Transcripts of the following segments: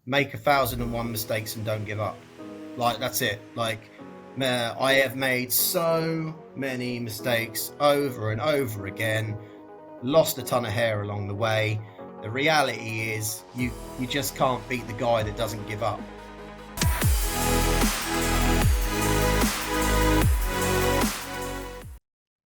make 1,001 mistakes and don't give up. Like, that's it. Like, I have made so many mistakes over and over again, lost a ton of hair along the way. The reality is you just can't beat the guy that doesn't give up.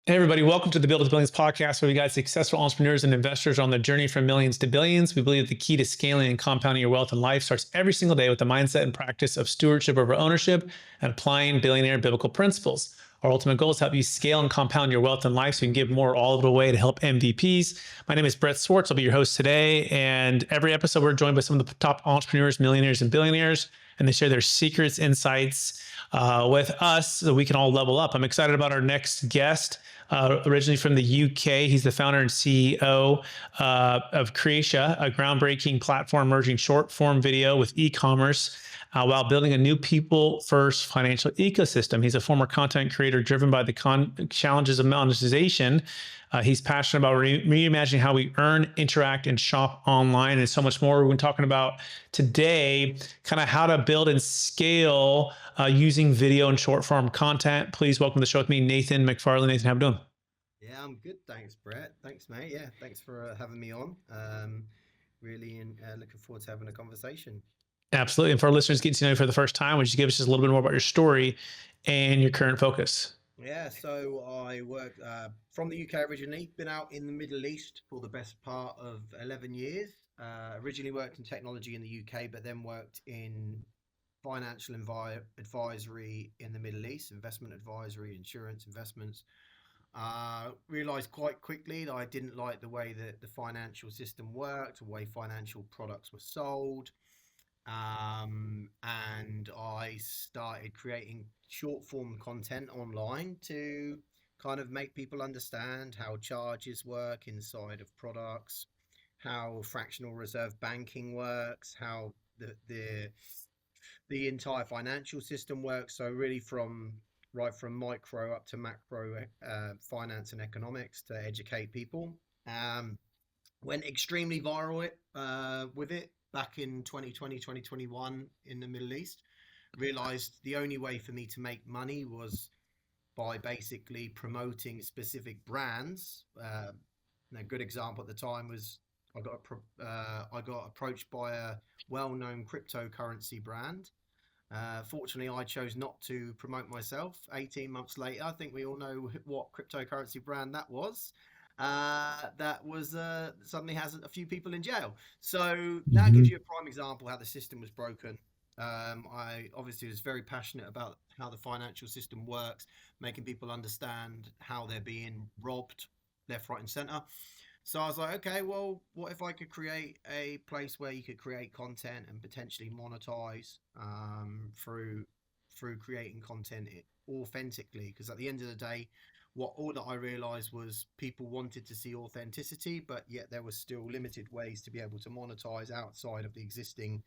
Hey everybody, welcome to the Build to Billions podcast, where we guide successful entrepreneurs and investors on the journey from millions to billions. We believe the key to scaling and compounding your wealth in life starts every single day with the mindset and practice of stewardship over ownership and applying billionaire biblical principles. Our ultimate goal is to help you scale and compound your wealth in life so you can give more all of it away to help MVPs. My name is Brett Swarts. I'll be your host today. And every episode, we're joined by some of the top entrepreneurs, millionaires, and billionaires, and they share their secrets, insights with us so we can all level up. I'm excited about our next guest. Originally from the UK, he's the founder and CEO of Creatia, a groundbreaking platform merging short form video with e-commerce while building a new people-first financial ecosystem. He's a former content creator driven by the challenges of monetization. He's passionate about reimagining how we earn, interact, and shop online, and so much more. We're going to be talking about today kind of how to build and scale using video and short form content. Please welcome to the show with me, Nathan McFarlane. Nathan, how are you doing? Yeah, I'm good. Thanks, Brett. Thanks, mate. Yeah, thanks for having me on. Really looking forward to having a conversation. Absolutely. And for our listeners getting to know you for the first time, would you give us just a little bit more about your story and your current focus? Yeah, so I work from the UK originally, been out in the Middle East for the best part of 11 years. Originally worked in technology in the UK, but then worked in financial advisory in the Middle East, investment advisory, insurance, investments. Realized quite quickly that I didn't like the way that the financial system worked, the way financial products were sold. And I started creating short form content online to kind of make people understand how charges work inside of products, how fractional reserve banking works, how the entire financial system works. So really from micro up to macro finance and economics to educate people. Went extremely viral with it back in 2020, 2021 in the Middle East. Realized the only way for me to make money was by basically promoting specific brands. A good example at the time was I got approached by a well-known cryptocurrency brand. Fortunately, I chose not to promote myself. 18 months later, I think we all know what cryptocurrency brand that was. That was suddenly has a few people in jail. So that gives you a prime example how the system was broken. I obviously was very passionate about how the financial system works, making people understand how they're being robbed left, right, and center. So I was like, okay, well, what if I could create a place where you could create content and potentially monetize through creating content authentically? Because at the end of the day, what all that I realized was people wanted to see authenticity, but yet there was still limited ways to be able to monetize outside of the existing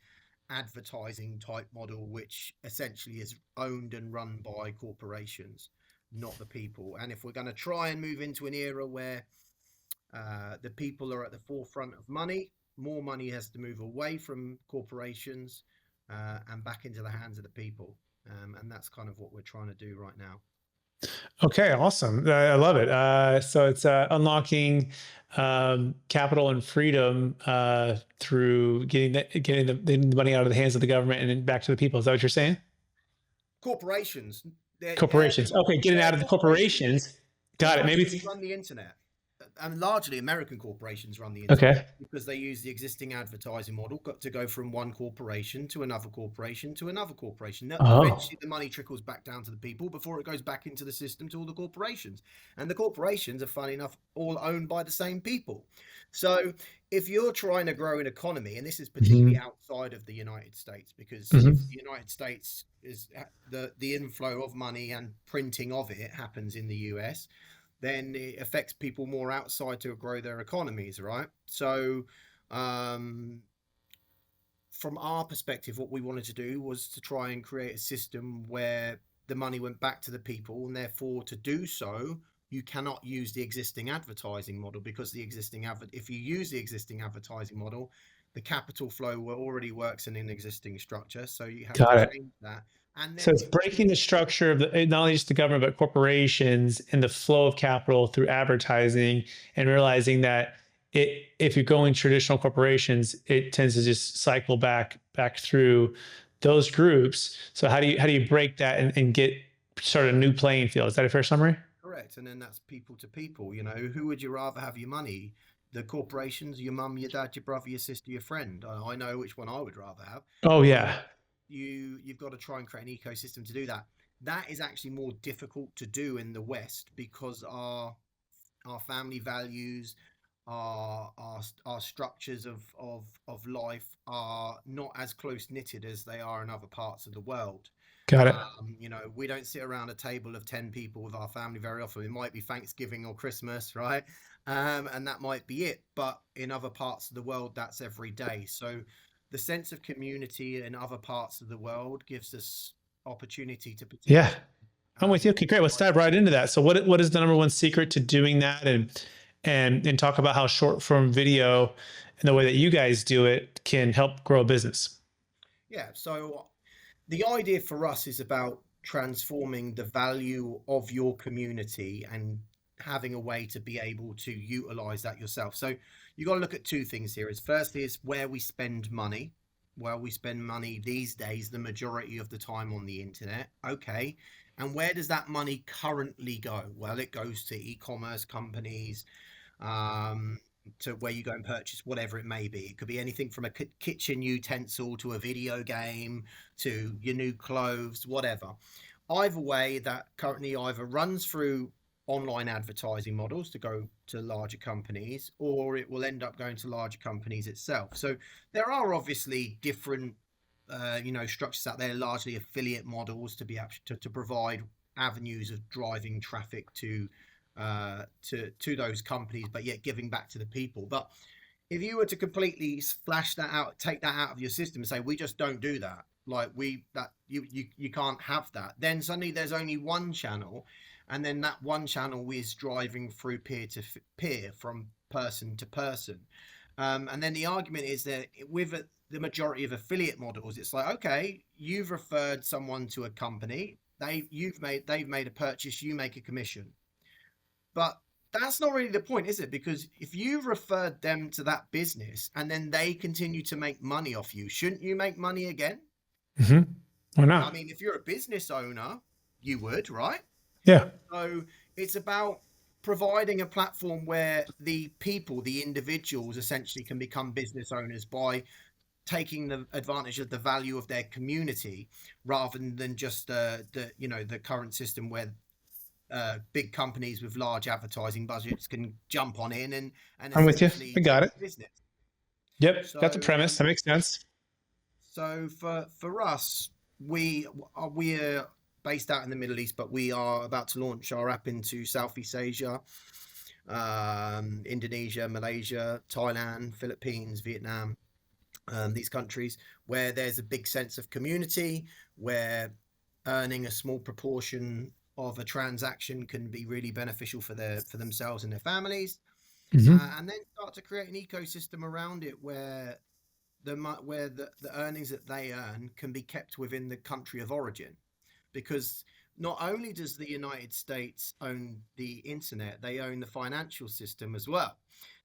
advertising type model, which essentially is owned and run by corporations, not the people. And if we're going to try and move into an era where the people are at the forefront of money, more money has to move away from corporations and back into the hands of the people. And that's kind of what we're trying to do right now. Okay, awesome. I love it. So it's unlocking capital and freedom through getting the money out of the hands of the government and then back to the people. Is that what you're saying? Corporations. Corporations. Okay, getting out of the corporations. Got it. Maybe Corporations run the internet. And largely American corporations run the okay. internet because they use the existing advertising model to go from one corporation to another corporation to another corporation. Now, eventually, the money trickles back down to the people before it goes back into the system to all the corporations. And the corporations are, funny enough, all owned by the same people. So if you're trying to grow an economy, and this is particularly outside of the United States, because if the United States is the inflow of money and printing of it happens in the US, then it affects people more outside to grow their economies, right? So from our perspective, what we wanted to do was to try and create a system where the money went back to the people, and therefore to do so, you cannot use the existing advertising model, because if you use the existing advertising model, the capital flow already works in an existing structure, so you have to Got it. change that. And So then it's breaking the structure of the, not only just the government, but corporations and the flow of capital through advertising, and realizing that if you're going traditional corporations, it tends to just cycle back through those groups. So how do you break that and get sort of a new playing field? Is that a fair summary? correct, and then that's people to people. Who would you rather have your money? The corporations, your mum, your dad, your brother, your sister, your friend. I know which one I would rather have. Oh So yeah, you've got to try and create an ecosystem to do that. That is actually more difficult to do in the West because our family values, our structures of life are not as close knitted as they are in other parts of the world. got it. We don't sit around a table of 10 people with our family very often. It might be Thanksgiving or Christmas, right? And that might be it. But in other parts of the world, that's every day. So the sense of community in other parts of the world gives us opportunity to Yeah, potentially I'm with you. Okay, great. Let's try. dive right into that. So what is the number one secret to doing that, and talk about how short form video and the way that you guys do it can help grow a business. Yeah. So the idea for us is about transforming the value of your community and having a way to be able to utilize that yourself. So you got to look at two things here. Is firstly is where we spend money. Where we spend money these days, the majority of the time on the internet. Okay. And where does that money currently go? Well, it goes to e-commerce companies, um, to where you go and purchase whatever it may be. It could be anything from a kitchen utensil to a video game to your new clothes, whatever. Either way, that currently either runs through online advertising models to go to larger companies, or it will end up going to larger companies itself. So there are obviously different structures out there, largely affiliate models to be able to provide avenues of driving traffic to those companies, but yet giving back to the people. But if you were to completely splash that out, take that out of your system and say we just don't do that, like you can't have that, then suddenly there's only one channel, and then that one channel is driving through peer to peer, from person to person. And then the argument is that with the majority of affiliate models, it's like, okay, you've referred someone to a company, they've made a purchase, you make a commission. But that's not really the point, is it? Because if you've referred them to that business and then they continue to make money off you, shouldn't you make money again? Hmm. Why I not? mean, if you're a business owner, you would, right? Yeah. So it's about providing a platform where the people, the individuals, essentially can become business owners by taking the advantage of the value of their community, rather than just the current system where big companies with large advertising budgets can jump on in and I'm with you. I essentially got take it. the business. Yep. Got the So premise. That makes sense. for us, we're based out in the Middle East, but we are about to launch our app into Southeast Asia, Indonesia, Malaysia, Thailand, Philippines, Vietnam, these countries where there's a big sense of community, where earning a small proportion of a transaction can be really beneficial for themselves and their families, Hmm. and then start to create an ecosystem around it where the earnings that they earn can be kept within the country of origin, because not only does the United States own the internet, they own the financial system as well.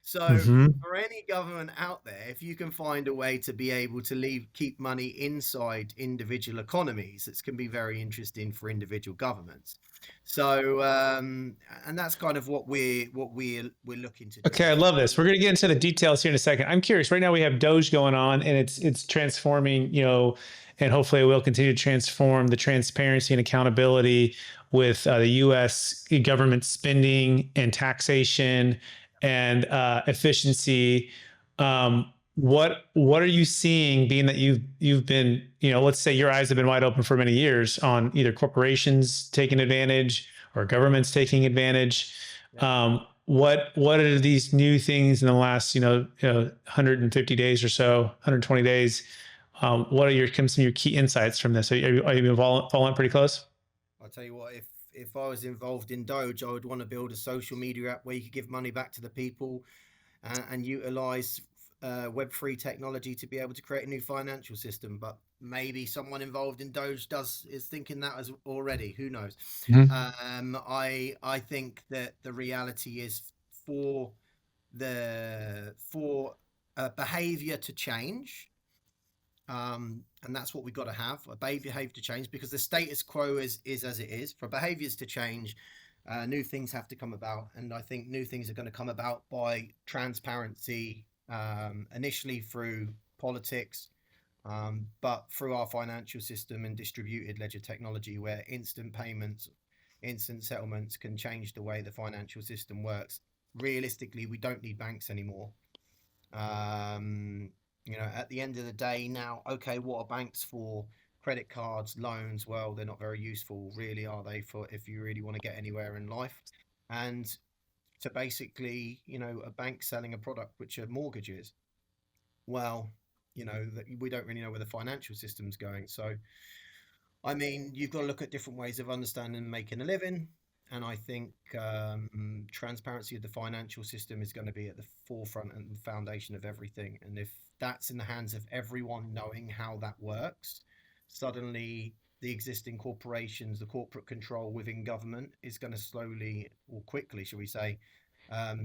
So Hmm. for any government out there, if you can find a way to be able to keep money inside individual economies, this can be very interesting for individual governments. So and that's kind of what we're looking to do. Okay, I So love this. We're going to get into the details here in a second. I'm curious. Right now, we have Doge going on, and it's transforming. And hopefully, it will continue to transform the transparency and accountability with the U.S. government spending and taxation and efficiency. What are you seeing? Being that you've been, let's say your eyes have been wide open for many years on either corporations taking advantage or governments taking advantage. yeah. What are these new things in the last 150 days or so, 120 days? What are some of your key insights from this? Are you been following pretty close? I'll tell you what, if I was involved in Doge, I would want to build a social media app where you could give money back to the people, and utilize. Web3 technology to be able to create a new financial system, but maybe someone involved in Doge is thinking that as already. Who knows? Mhm. I think that the reality is for for behavior to change, and that's what we've got to have a behavior to change, because the status quo is as it is. For behaviors to change, new things have to come about, and I think new things are going to come about by transparency, initially through politics, but through our financial system and distributed ledger technology, where instant payments, instant settlements can change the way the financial system works. Realistically, we don't need banks anymore. um, at the end of the day now, okay, what are banks for? Credit cards, loans, well, they're not very useful, really, are they, for if you really want to get anywhere in life? And to basically, a bank selling a product, which are mortgages, well, that we don't really know where the financial system's going. So I mean, you've got to look at different ways of understanding and making a living. And I think transparency of the financial system is going to be at the forefront and the foundation of everything. And if that's in the hands of everyone knowing how that works, suddenly the existing corporations, the corporate control within government is going to slowly or quickly, shall we say,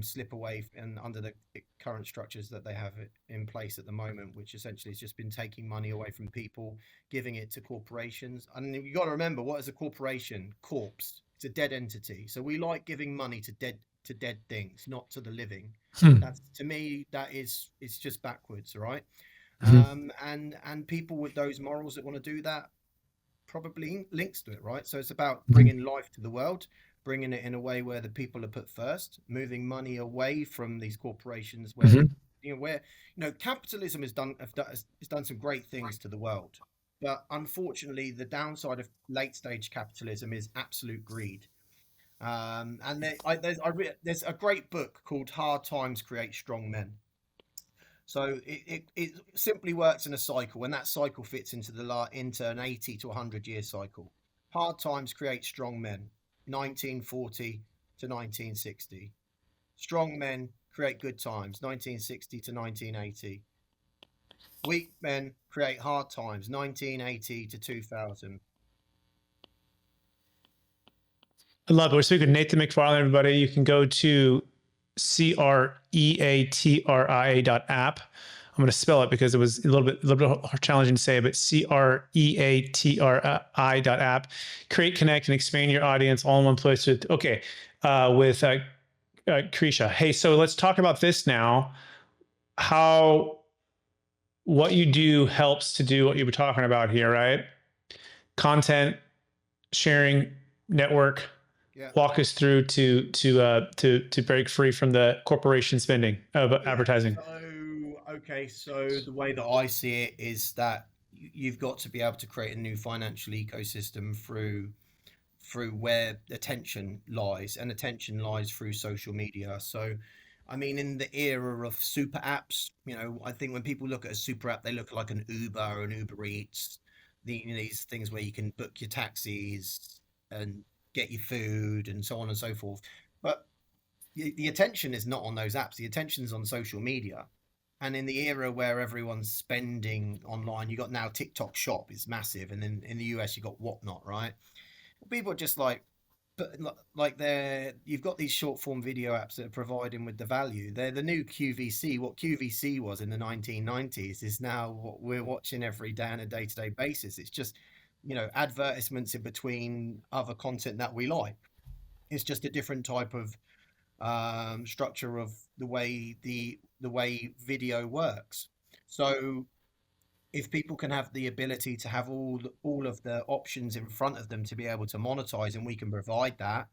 slip away and under the current structures that they have in place at the moment, which essentially has just been taking money away from people, giving it to corporations. And you got to remember, what is a corporation? Corpse. It's a dead entity. So we like giving money to dead things, not to the living. Hmm. That's, to me, it's just backwards, right? Mhm. And people with those morals that want to do that probably links to it, right? So it's about Mhm. bringing life to the world, bringing it in a way where the people are put first, moving money away from these corporations, where the Mhm. where capitalism has done some great things to the world, but unfortunately, the downside of late stage capitalism is absolute greed. And there's a great book called Hard Times Create Strong Men. So it simply works in a cycle, and that cycle fits into an 80 to 100 year cycle. Hard times create strong men, 1940 to 1960. Strong men create good times, 1960 to 1980. Weak men create hard times, 1980 to 2000. I love it. We're speaking with Nathan McFarlane, everybody. You can go to CREATRI.app. I'm going to spell it because it was a little bit challenging to say, but CREATRI.app. Create, connect, and expand your audience all in one place with, Krisha. Hey, so let's talk about this now. How what you do helps to do what you were talking about here, right? Content, sharing, network. Yeah. Walk us through to break free from the corporation spending of Yeah. advertising. So the way that I see it is that you've got to be able to create a new financial ecosystem through where attention lies, and attention lies through social media. So I mean, in the era of super apps, I think when people look at a super app, they look like an Uber or an Uber Eats, these things where you can book your taxis and get your food and so on and so forth. But the attention is not on those apps. The attention's on social media. And in the era where everyone's spending online, you got now TikTok Shop is massive, and then in the US you got Whatnot, right? People are just like, but like you've got these short form video apps that are providing with the value. They're the new QVC. What QVC was in the 1990s is now what we're watching every day on a day-to-day basis. It's just, advertisements in between other content that we like. It's just a different type of structure of the way video works. So if people can have the ability to have all of the options in front of them to be able to monetize, and we can provide that,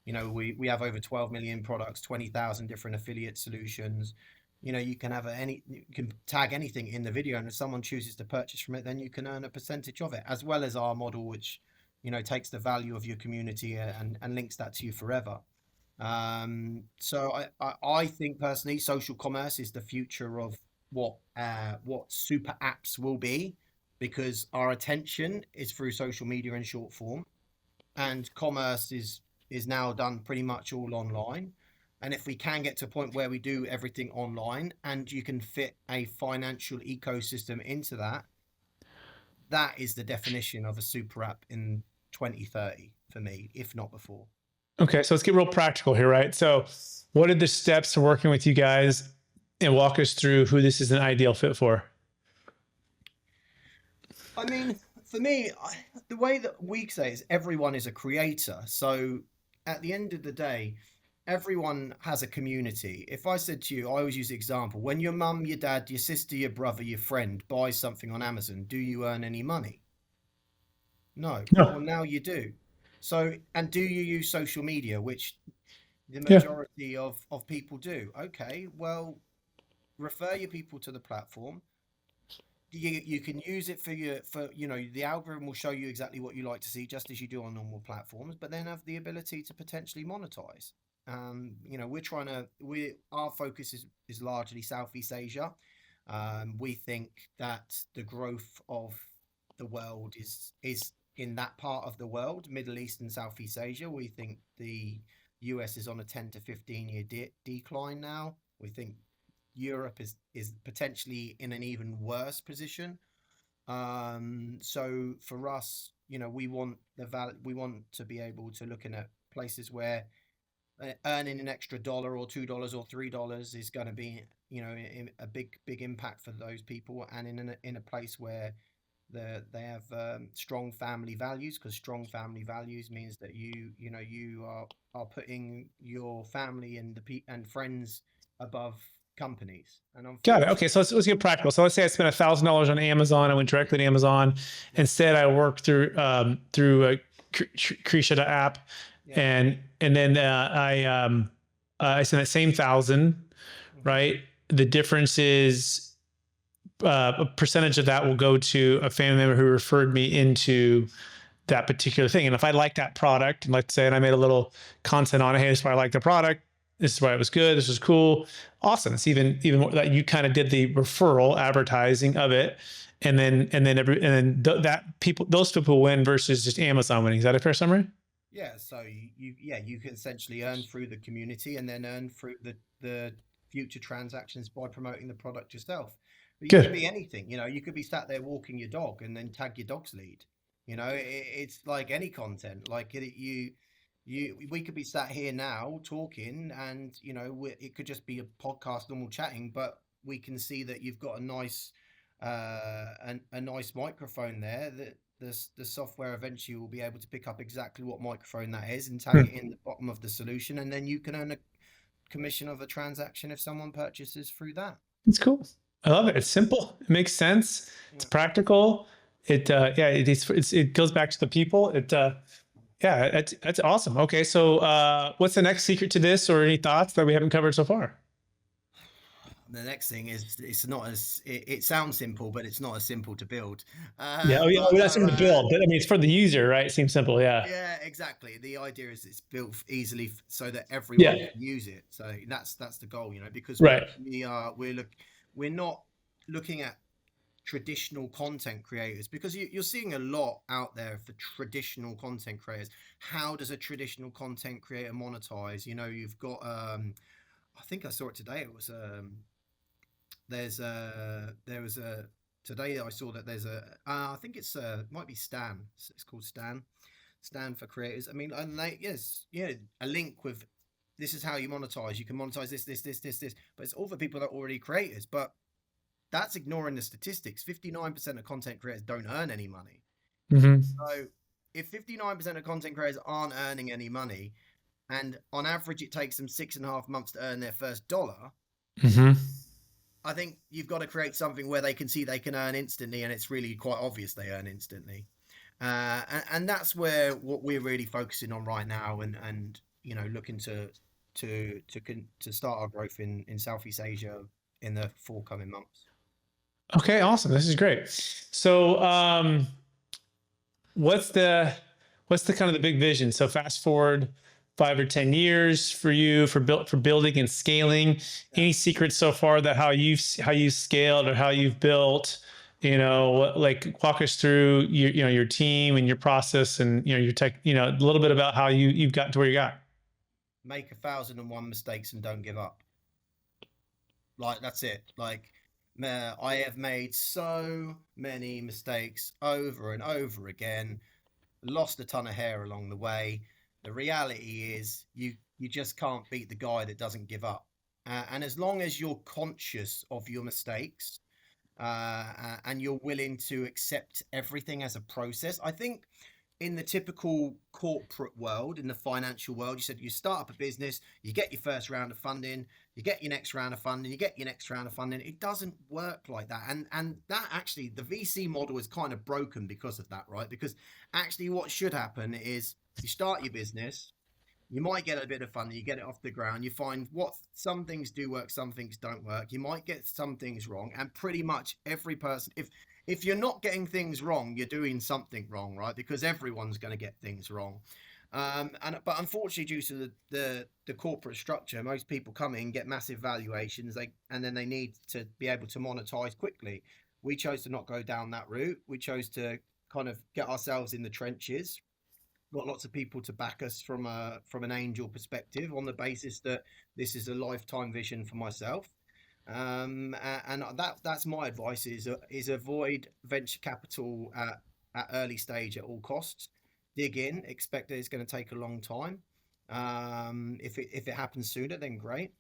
we have over 12 million products, 20,000 different affiliate solutions. You can have you can tag anything in the video, and if someone chooses to purchase from it, then you can earn a percentage of it, as well as our model, which takes the value of your community and links that to you forever. So I think personally, social commerce is the future of what super apps will be, because our attention is through social media in short form, and commerce is now done pretty much all online. And if we can get to a point where we do everything online and you can fit a financial ecosystem into that, that is the definition of a super app in 2030 for me, if not before. Okay, so let's get real practical here, right? So, what are the steps to working with you guys, and walk us through who this is an ideal fit for? I mean, for me, the way that we say is everyone is a creator. So at the end of the day, everyone has a community. If I said to you, I always use the example, when your mum, your dad, your sister, your brother, your friend buys something on Amazon, do you earn any money? No. No. Well, now you do. So, and do you use social media, which the Yeah. majority of people do? Okay, well, refer your people to the platform. You can use it for the algorithm will show you exactly what you like to see, just as you do on normal platforms, but then have the ability to potentially monetize. We're trying to we our focus is largely Southeast Asia. We think that the growth of the world is in that part of the world, Middle East and Southeast Asia. We think the US is on a 10 to 15-year decline now. We think Europe is potentially in an even worse position. So for us, we want to be able to looking at places where earning an extra dollar or $2 or $3 is going to be, a big impact for those people, and in a place where they have strong family values, because strong family values means that you are putting your family and and friends above companies. And Got it. Okay, unfortunately, so let's get practical. So let's say I spent $1,000 on Amazon. I went directly to Amazon. yeah, Instead, I worked through Clipsi.app, yeah, and then I spent that same thousand, hmm, right? The difference is a percentage of that will go to a family member who referred me into that particular thing. And if I like that product, and let's say, and I made a little content on it, hey, this is why I like the product. This is why it was good. This was cool. Awesome. It's even more that you kind of did the referral advertising of it. Those people win versus just Amazon winning. Is that a fair summary? yeah. So you can essentially earn through the community and then earn through the future transactions by promoting the product yourself. But you could Good. be anything. You could be sat there walking your dog and then tag your dog's lead. It's like any content. Like we could be sat here now talking, and it could just be a podcast, normal chatting, but we can see that you've got a nice microphone there, that the software eventually will be able to pick up exactly what microphone that is and tag Hmm. it in the bottom of the solution, and then you can earn a commission of a transaction if someone purchases through that. It's cool. I love it. It's simple. It makes sense. It's Yeah. practical. It goes back to the people. Yeah, that's awesome. Okay, so what's the next secret to this, or any thoughts that we haven't covered so far? The next thing is, it's not as it sounds simple, but it's not as simple to build. Yeah. Oh, yeah. But Well, that's no, something to build. But I mean, it's for the user, right? It seems simple. Yeah. yeah, exactly. The idea is it's built easily so that everyone Yeah. can use it. So that's the goal, because Right. we're not looking at traditional content creators, because you're seeing a lot out there for traditional content creators. How does a traditional content creator monetize? You've got I think I saw it today. It was there was a today I saw that there's I think it's might be Stan. It's called Stan for creators. I mean, and yes, yeah, a link with, this is how you monetize. You can monetize this, but it's all for people that are already creators. But that's ignoring the statistics. 59% of content creators don't earn any money. Mm-hmm. So if 59% of content creators aren't earning any money, and on average it takes them 6.5 months to earn their first dollar, Mm-hmm. I think you've got to create something where they can see they can earn instantly, and it's really quite obvious they earn instantly. And that's where what we're really focusing on right now, and looking to start our growth in Southeast Asia in the forthcoming months. Okay. Awesome. This is great. So, what's the kind of the big vision? So, fast forward 5 or 10 years for you for building and scaling. Yeah. Any secrets so far that how you scaled or how you've built? Like walk us through your team and your process and your tech. A little bit about how you've got to where you got. make 1,001 mistakes and don't give up. Like, that's it. Like, I have made so many mistakes over and over again, lost a ton of hair along the way. The reality is, you just can't beat the guy that doesn't give up. And as long as you're conscious of your mistakes, and you're willing to accept everything as a process, I think in the typical corporate world, in the financial world, you said you start up a business, you get your first round of funding, you get your next round of funding, you get your next round of funding. It doesn't work like that. And that actually, the VC model is kind of broken because of that, right? Because actually what should happen is you start your business, you might get a bit of funding, you get it off the ground, you find what some things do work, some things don't work, you might get some things wrong, and pretty much every person, if you're not getting things wrong, you're doing something wrong, right? Because everyone's going to get things wrong. But unfortunately, due to the corporate structure, most people come in, get massive valuations, and then they need to be able to monetize quickly. We chose to not go down that route. We chose to kind of get ourselves in the trenches, got lots of people to back us from an angel perspective, on the basis that this is a lifetime vision for myself. And that's my advice, is avoid venture capital at early stage at all costs. Dig in, expect that it's going to take a long time. If it happens sooner, then great.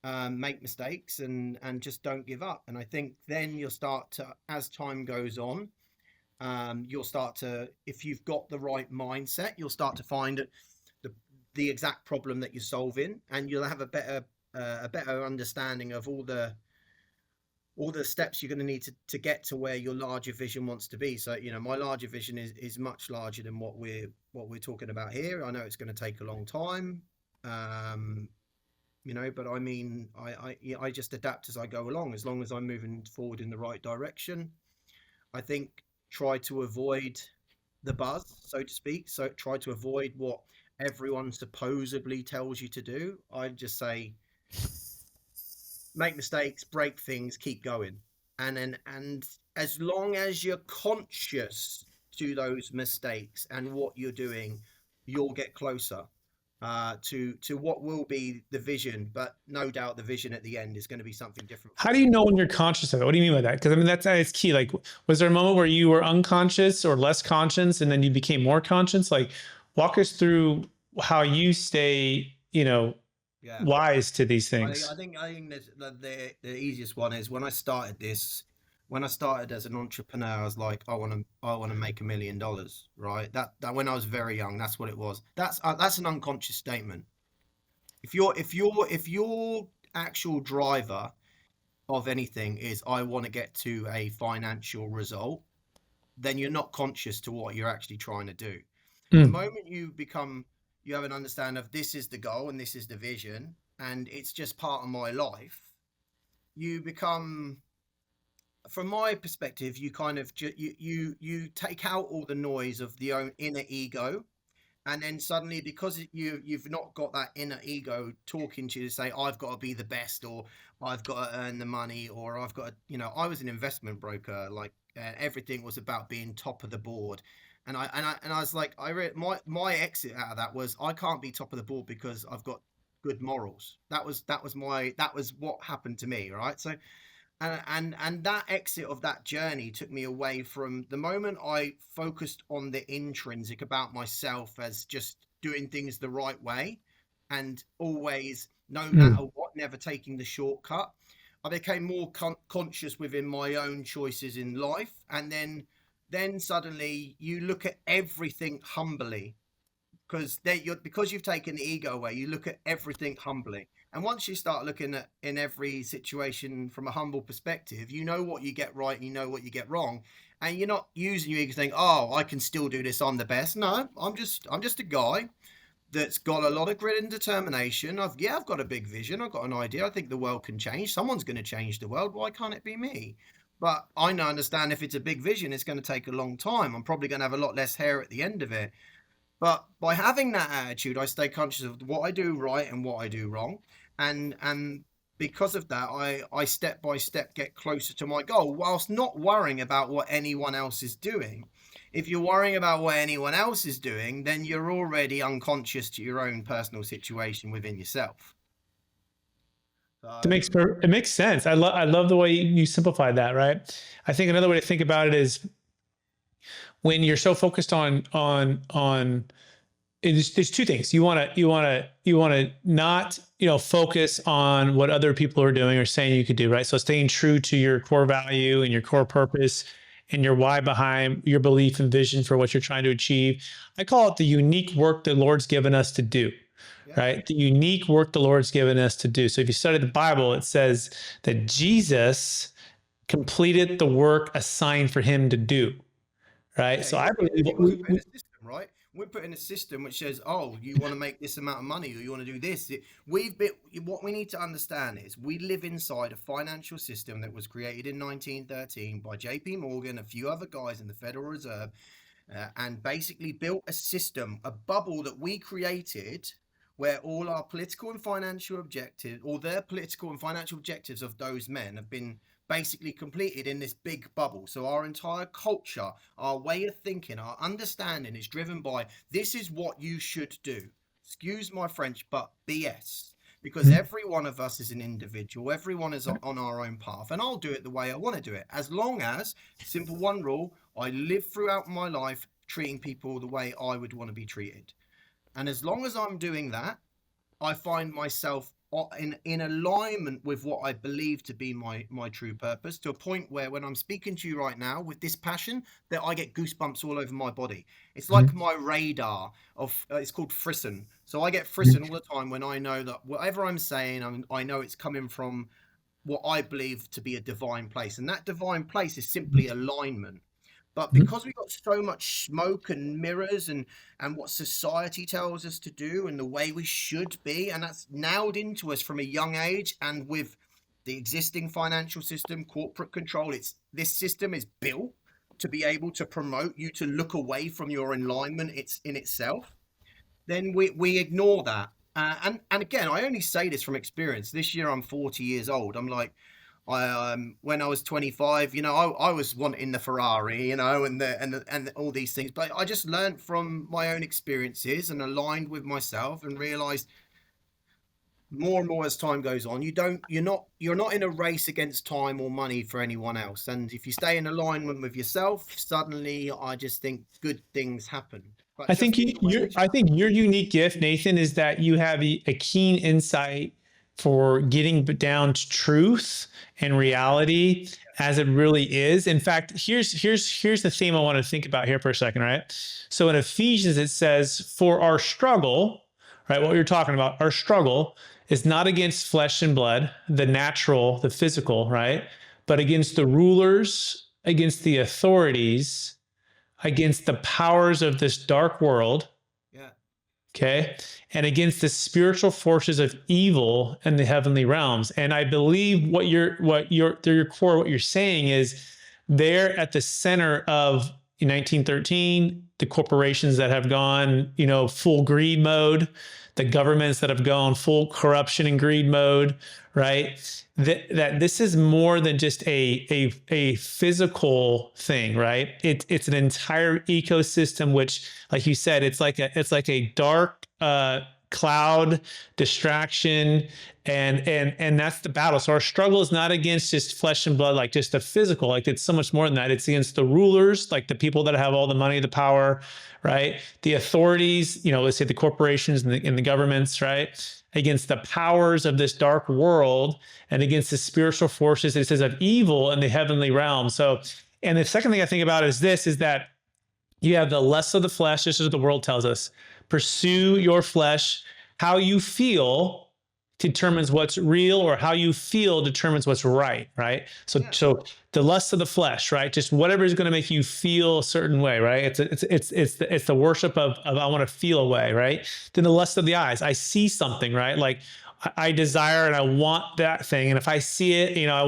Make mistakes, and just don't give up. And I think then you'll start to, as time goes on, you'll start to, if you've got the right mindset, you'll start to find the the exact problem that you're solving, and you'll have a better understanding of all the steps you're going to need to get to where your larger vision wants to be. So, my larger vision is much larger than what we're talking about here. I know it's going to take a long time, um, but I mean, I just adapt as I go along, as long as I'm moving forward in the right direction. I think try to avoid the buzz, so to speak. So try to avoid what everyone supposedly tells you to do. I'd just say make mistakes, break things, keep going. And as long as you're conscious to those mistakes and what you're doing, you'll get closer to what will be the vision. But no doubt the vision at the end is going to be something different How for do you know everyone. when you're conscious of it? What do you mean by that? Because I mean, that's key. Like, was there a moment where you were unconscious or less conscious and then you became more conscious? Like, walk us through how you stay, Yeah. wise to these I, I things. think I think the easiest one is when I started this. When I started as an entrepreneur, I was like, I want to make $1 million, right? That when I was very young, that's what it was. That's an unconscious statement. If your actual driver of anything is I want to get to a financial result, then you're not conscious to what you're actually trying to do. The Mm. moment you have an understanding of this is the goal and this is the vision, and it's just part of my life, you become, from my perspective, you kind of you take out all the noise of the own inner ego, and then suddenly, because you've not got that inner ego talking to you to say I've got to be the best, or I've got to earn the money, or I've got to, I was an investment broker, like, everything was about being top of the board. And I was like, my exit out of that was, I can't be top of the board because I've got good morals. That was what happened to me, right? So, and that exit of that journey took me away from the moment I focused on the intrinsic about myself, as just doing things the right way, and always, no matter Mm. what, never taking the shortcut. I became more conscious within my own choices in life, and then suddenly you look at everything humbly, because you've taken the ego away, you look at everything humbly. And once you start looking at in every situation from a humble perspective, you know what you get right and you know what you get wrong. And you're not using your ego to think, oh, I can still do this, I'm the best. No, I'm just a guy that's got a lot of grit and determination. I've got a big vision, I've got an idea, I think the world can change, someone's going to change the world, why can't it be me? But I know, understand, if it's a big vision, it's going to take a long time, I'm probably going to have a lot less hair at the end of it. But by having that attitude, I stay conscious of what I do right and what I do wrong. And because of that, I step by step get closer to my goal whilst not worrying about what anyone else is doing. If you're worrying about what anyone else is doing, then you're already unconscious to your own personal situation within yourself. So, It makes sense. I love the way you simplified that, right? I think another way to think about it is when you're so focused on there's two things. You want to not, focus on what other people are doing or saying you could do, right? So staying true to your core value and your core purpose and your why behind your belief and vision for what you're trying to achieve. I call it the unique work the Lord's given us to do, yeah, right? The unique work the Lord's given us to do. So if you study the Bible, it says that Jesus completed the work assigned for him to do, right? yeah, So I believe he wasn't put in a system, right? We're put in a system which says, "Oh, you want to make this amount of money, or you want to do this." We've been. What we need to understand is we live inside a financial system that was created in 1913 by J.P. Morgan, a few other guys in the Federal Reserve, and basically built a system, a bubble that we created, where all our political and financial objectives, or their political and financial objectives of those men, have been basically completed in this big bubble. So our entire culture, our way of thinking, our understanding is driven by this is what you should do. Excuse my French, but BS. Because every one of us is an individual, everyone is on our own path, and I'll do it the way I want to do it. As long as, simple one rule, I live throughout my life treating people the way I would want to be treated. And as long as I'm doing that, I find myself in alignment with what I believe to be my true purpose, to a point where when I'm speaking to you right now with this passion, that I get goosebumps all over my body. It's like my radar of it's called frisson. So I get frisson all the time when I know that whatever I'm saying, I know it's coming from what I believe to be a divine place, and that divine place is simply alignment. But because we've got so much smoke and mirrors and what society tells us to do and the way we should be, and that's nailed into us from a young age, and with the existing financial system, corporate control, it's this system is built to be able to promote you to look away from your alignment it's in itself, then we ignore that. And again, I only say this from experience. This year I'm 40 years old. I'm like, when I was 25, I was wanting the Ferrari, and all these things. But I just learned from my own experiences and aligned with myself and realized more and more as time goes on, you're not in a race against time or money for anyone else. And if you stay in alignment with yourself, suddenly I just think good things happen. But just in I conversation. think your unique gift, Nathan, is that you have a keen insight for getting down to truth and reality as it really is. In fact, here's the theme I want to think about here for a second, right? So in Ephesians it says, "For our struggle," right? What you're talking about, our struggle is not against flesh and blood, the natural, the physical, right? But against the rulers, against the authorities, against the powers of this dark world, Yeah. okay, and against the spiritual forces of evil in the heavenly realms. And I believe through your core, what you're saying is they're at the center of 1913, the corporations that have gone, full greed mode, the governments that have gone full corruption and greed mode, right? That this is more than just a physical thing, right? It's an entire ecosystem, which, like you said, it's like a dark cloud distraction, and that's the battle. So our struggle is not against just flesh and blood, like just the physical. Like it's so much more than that. It's against the rulers, like the people that have all the money, the power, right? The authorities, let's say the corporations and the governments, right? Against the powers of this dark world and against the spiritual forces, it says, of evil in the heavenly realm. So, and the second thing I think about is that you have the lust of the flesh, just as the world tells us. Pursue your flesh. How you feel determines what's real, or how you feel determines what's right, right? So, Yeah. so the lust of the flesh, right? Just whatever is going to make you feel a certain way, right? It's the worship of I want to feel a way, right? Then the lust of the eyes. I see something, right? Like I desire and I want that thing, and if I see it, I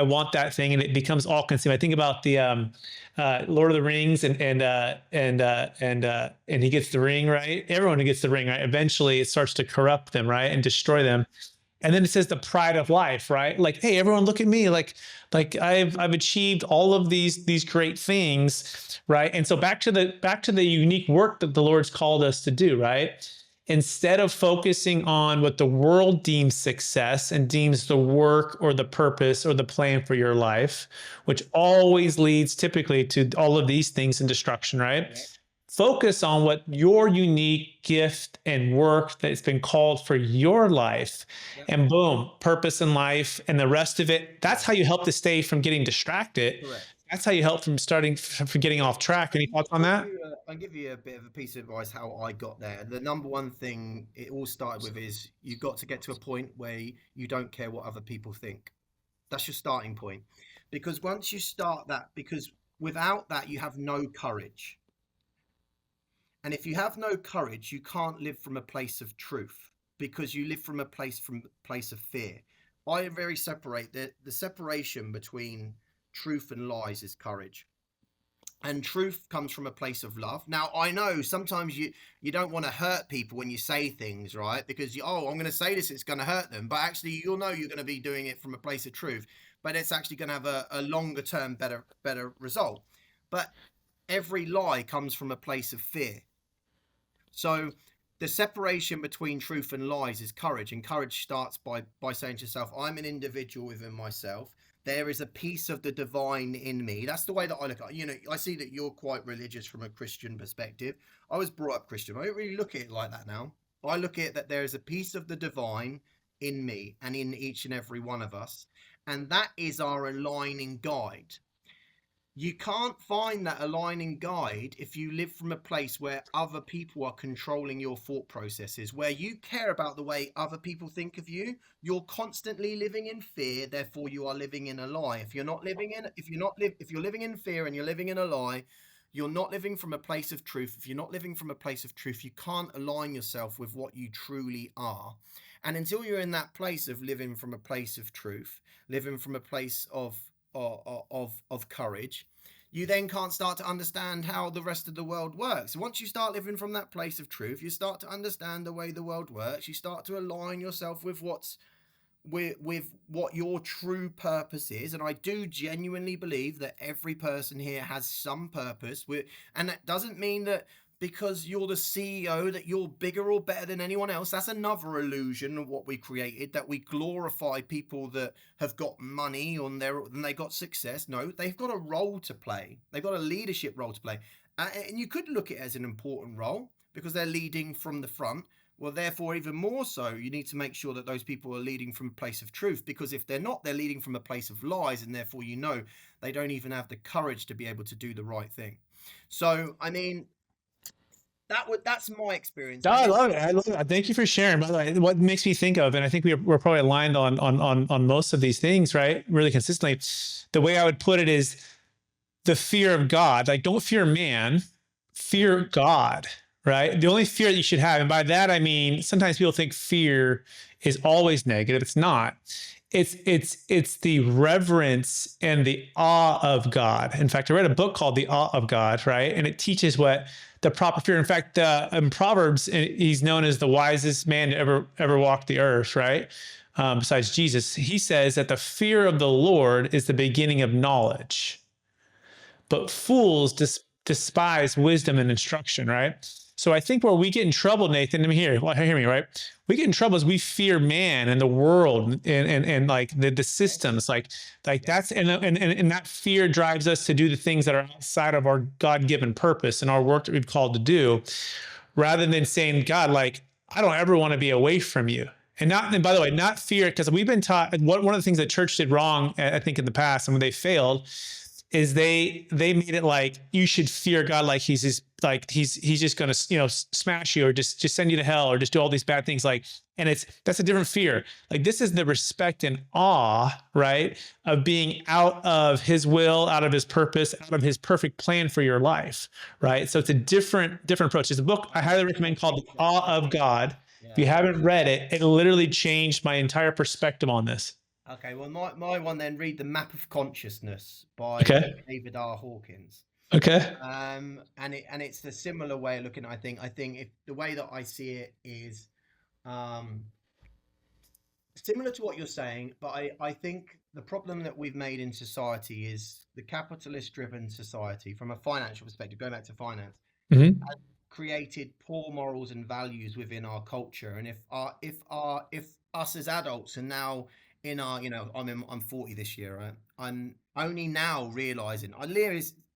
want that thing, and it becomes all consuming. I think about the Lord of the Rings, and he gets the ring, right? Everyone who gets the ring, right? Eventually, it starts to corrupt them, right, and destroy them. And then it says the pride of life, right? Like, hey, everyone look at me. Like I've achieved all of these great things, right? And so back to the unique work that the Lord's called us to do, right? Instead of focusing on what the world deems success and deems the work or the purpose or the plan for your life, which always leads typically to all of these things in destruction, right? Yeah. Focus on what your unique gift and work that's been called for your life, Yeah. and boom, purpose in life and the rest of it. That's Yeah. how you help to stay from getting distracted. Correct. That's how you help from getting off track. Any thoughts on that? I'll give you a bit of a piece of advice how I got there. The number one thing it all started with is you've got to get to a point where you don't care what other people think. That's your starting point. Because once you start that, because without that, you have no courage. And if you have no courage, you can't live from a place of truth because you live from a place of fear. I very separate the separation between truth and lies is courage. And truth comes from a place of love. Now I know sometimes you don't want to hurt people when you say things, right? Because I'm going to say this, it's going to hurt them, but actually you'll know you're going to be doing it from a place of truth, but it's actually going to have a longer term better result. But every lie comes from a place of fear. So the separation between truth and lies is courage, and courage starts by saying to yourself, I'm an individual within myself. There is a piece of the divine in me. That's the way that I look at it. You know, I see that you're quite religious from a Christian perspective. I was brought up Christian. I don't really look at it like that now. I look at it that there is a piece of the divine in me and in each and every one of us. And that is our aligning guide. You can't find that aligning guide if you live from a place where other people are controlling your thought processes, where you care about the way other people think of you. You're constantly living in fear, therefore you are living in a lie. If you're living in fear and you're living in a lie, you're not living from a place of truth. If you're not living from a place of truth, you can't align yourself with what you truly are. And until you're in that place of living from a place of truth, living from a place of courage, you then can't start to understand how the rest of the world works. Once you start living from that place of truth, you start to understand the way the world works. You start to align yourself with what your true purpose is. And I do genuinely believe that every person here has some purpose. And that doesn't mean that because you're the CEO that you're bigger or better than anyone else. That's another illusion of what we created, that we glorify people that have got money and they got success. No, they've got a role to play. They've got a leadership role to play. And you could look at it as an important role because they're leading from the front. Well, therefore, even more so, you need to make sure that those people are leading from a place of truth, because if they're not, they're leading from a place of lies, and therefore, they don't even have the courage to be able to do the right thing. So, I mean, that's my experience. No, And I then, love it. I love it. Thank you for sharing. By the way, what makes me think of, and I think we're probably aligned on most of these things, right? Really consistently. The way I would put it is the fear of God. Like, don't fear man, fear God, right? The only fear that you should have, and by that I mean sometimes people think fear is always negative. It's not. It's the reverence and the awe of God. In fact, I read a book called The Awe of God, right? And it teaches what the proper fear. In fact, in Proverbs, he's known as the wisest man to ever walk the earth, right? Besides Jesus, he says that the fear of the Lord is the beginning of knowledge, but fools despise wisdom and instruction, right? So I think where we get in trouble, Nathan, hear me, right? We get in trouble as we fear man and the world and like the systems, like that's and that fear drives us to do the things that are outside of our God-given purpose and our work that we've called to do, rather than saying, God, like, I don't ever want to be away from you. And by the way, not fear, because we've been taught one of the things that church did wrong, I think, in the past, and when they failed, is they made it like you should fear God, like he's just gonna smash you or just send you to hell or just do all these bad things, like, and that's a different fear. Like, this is the respect and awe, right, of being out of his will, out of his purpose, out of his perfect plan for your life, right? So it's a different approach. There's a book I highly recommend called The Awe of God. If you yeah. haven't read it, it literally changed my entire perspective on this. Okay, well, my one then, read The Map of Consciousness by Okay. David R. Hawkins. Okay. And it's a similar way of looking at it. I think if the way that I see it is, um similar to what you're saying, but I think the problem that we've made in society is the capitalist driven society from a financial perspective, going back to finance, Hmm. created poor morals and values within our culture. And if us as adults are now in our, I'm 40 this year, right? I'm only now realizing,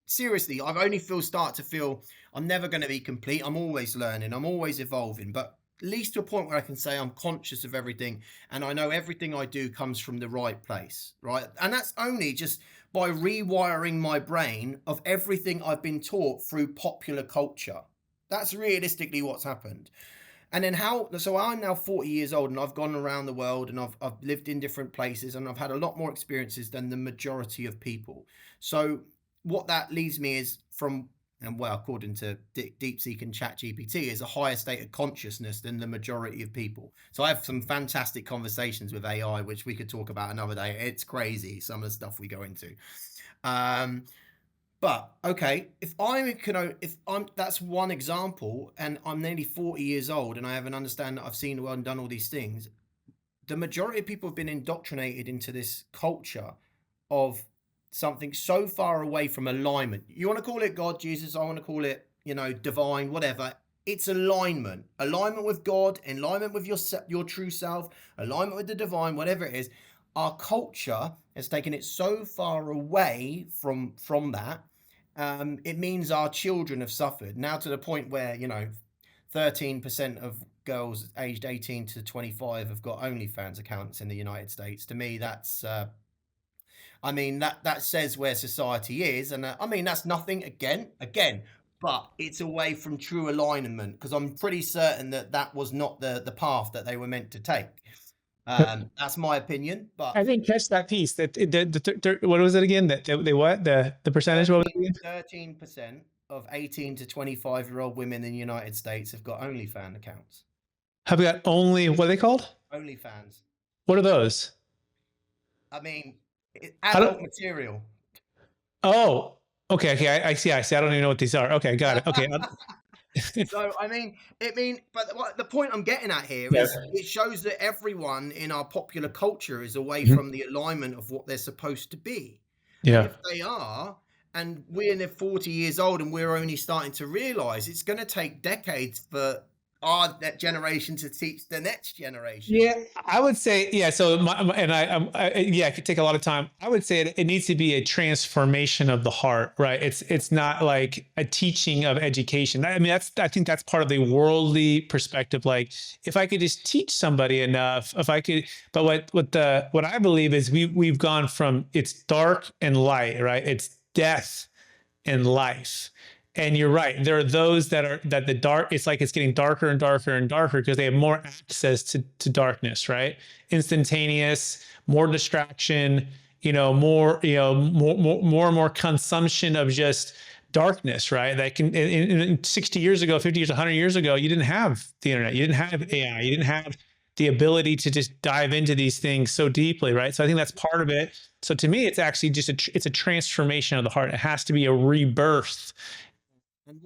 seriously, I've only start to feel I'm never going to be complete. I'm always learning, I'm always evolving, but at least to a point where I can say I'm conscious of everything and I know everything I do comes from the right place, right? And that's only just by rewiring my brain of everything I've been taught through popular culture. That's realistically what's happened. And then so I'm now 40 years old and I've gone around the world and I've lived in different places and I've had a lot more experiences than the majority of people. So what that leads me is from, and well, according to DeepSeek and ChatGPT, is a higher state of consciousness than the majority of people. So I have some fantastic conversations with AI, which we could talk about another day. It's crazy, some of the stuff we go into. Um, but okay, if I'm that's one example, and I'm nearly 40 years old, and I have an understanding that I've seen the world and done all these things. The majority of people have been indoctrinated into this culture of something so far away from alignment. You want to call it God, Jesus, I want to call it, divine, whatever. It's alignment. Alignment with God, alignment with your true self, alignment with the divine, whatever it is. Our culture has taken it so far away from that. It means our children have suffered now to the point where 13% of girls aged 18 to 25 have got OnlyFans accounts in the United States. To me, that's that says where society is, and that's nothing again, but it's away from true alignment because I'm pretty certain that that was not the path that they were meant to take. That's my opinion, but I didn't catch that piece. What was it again? That they what the percentage? What was it again? 13% of 18 to 25-year-old women in the United States have got OnlyFans accounts. Have we got only what are they called? OnlyFans. What are those? I mean, I adult don't. material. Oh, okay, okay. I see. I see. I don't even know what these are. Okay, got it. Okay. So but the point I'm getting at here Yeah. is it shows that everyone in our popular culture is away Mhm. from the alignment of what they're supposed to be. And Yeah. if they are, and we're near 40 years old and we're only starting to realize, it's going to take decades for our that generation to teach the next generation. Yeah, I would say, yeah. So, yeah, it could take a lot of time. I would say it needs to be a transformation of the heart, right? It's not like a teaching of education. I mean, I think that's part of the worldly perspective. Like, if I could just teach somebody enough, if I could, but what I believe is we've gone from it's dark and light, right? It's death and life. And you're right. There are those that the dark, it's like it's getting darker and darker and darker because they have more access to darkness, right? Instantaneous, more distraction, more and more consumption of just darkness, right? That can, in 60 years ago, 50 years, 100 years ago, you didn't have the internet, you didn't have AI, you didn't have the ability to just dive into these things so deeply, right? So I think that's part of it. So to me, it's actually just it's a transformation of the heart. It has to be a rebirth. And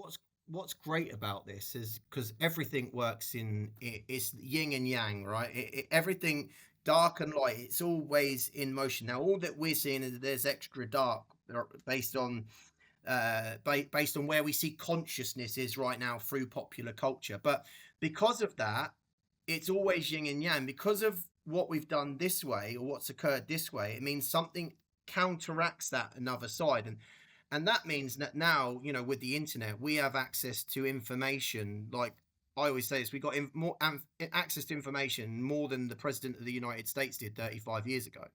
what's great about this is because everything works it's yin and yang, right? Everything dark and light, it's always in motion. Now, all that we're seeing is there's extra dark based on based on where we see consciousness is right now through popular culture. But because of that, it's always yin and yang. Because of what we've done this way or what's occurred this way, it means something counteracts that another side. And that means that now, with the internet, we have access to information. Like I always say, this we got more access to information more than the president of the United States did 35 years ago.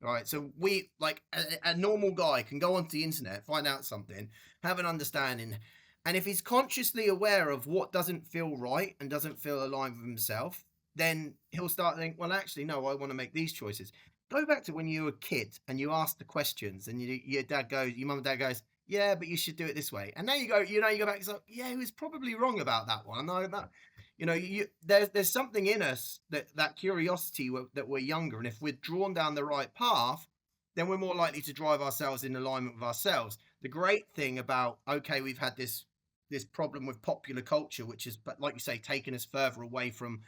Right, so we like a normal guy can go onto the internet, find out something, have an understanding, and if he's consciously aware of what doesn't feel right and doesn't feel aligned with himself, then he'll start thinking, well, actually, no, I want to make these choices. Go back to when you were a kid and you asked the questions, and your mum and dad goes, yeah, but you should do it this way, and now you go back, so yeah, he was probably wrong about that one. No, that there's something in us that curiosity that we're younger, and if we're drawn down the right path, then we're more likely to drive ourselves in alignment with ourselves. The great thing about, okay, we've had this problem with popular culture, which is, but like you say, taken us further away from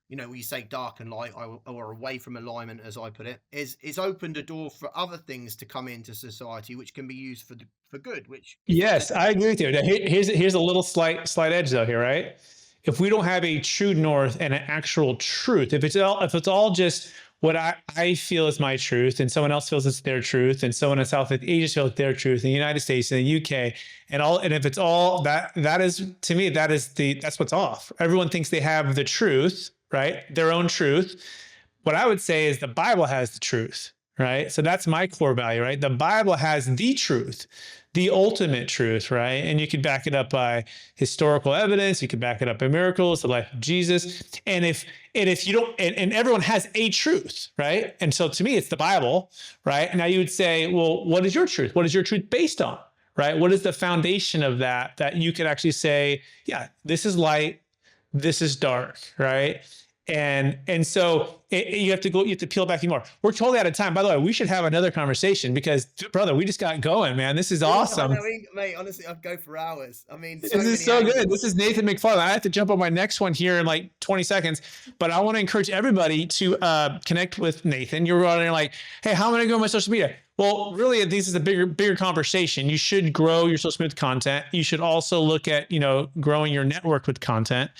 we say dark and light, or away from alignment, as I put it, is opened a door for other things to come into society, which can be used for good. Which is Yes, I agree with you. Now, here's a little slight edge though here, right? If we don't have a true north and an actual truth, if it's all just what I feel is my truth, and someone else feels it's their truth, and someone in South Asia feels it's their truth, in the United States, in the UK, and if it's all that is, to me, that's what's off. Everyone thinks they have the truth, right? Their own truth. What I would say is the Bible has the truth, right? So that's my core value, right? The Bible has the truth, the ultimate truth, right? And you can back it up by historical evidence. You can back it up by miracles, the life of Jesus. And if you don't, and everyone has a truth, right? And so to me, it's the Bible, right? Now you would say, well, what is your truth? What is your truth based on, right? What is the foundation of that you could actually say, yeah, this is light, this is dark, right? And so you have to peel back even more. We're totally out of time. By the way, we should have another conversation because, brother, we just got going, man. This is awesome. I mean, mate, honestly, I'd go for hours. I mean, this is so good. This is Nathan McFarlane. I have to jump on my next one here in like 20 seconds, but I want to encourage everybody to connect with Nathan. You're running like, hey, how am I going to grow my social media? Well, really, this is a bigger conversation. You should grow your social media with content. You should also look at, growing your network with content,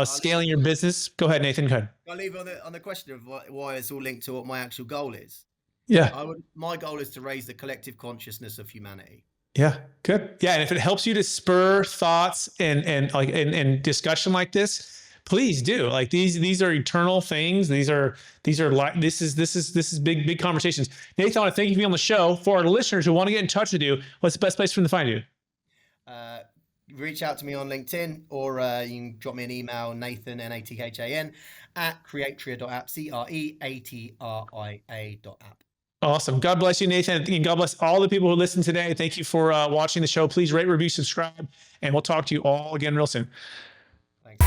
scaling your business. Go ahead, Nathan. Go ahead. I'll leave on the question of why it's all linked to what my actual goal is. Yeah. My goal is to raise the collective consciousness of humanity. Yeah, good. Yeah, and if it helps you to spur thoughts and discussion like this, please do. Like these are eternal things. This is big conversations. Nathan, I want to thank you for being on the show. For our listeners who want to get in touch with you, what's the best place for them to find you? Reach out to me on LinkedIn, or you can drop me an email, Nathan, Nathan, @creatria.app, CREATRIA.app. Awesome. God bless you, Nathan. And God bless all the people who listened today. Thank you for watching the show. Please rate, review, subscribe, and we'll talk to you all again real soon. Thanks.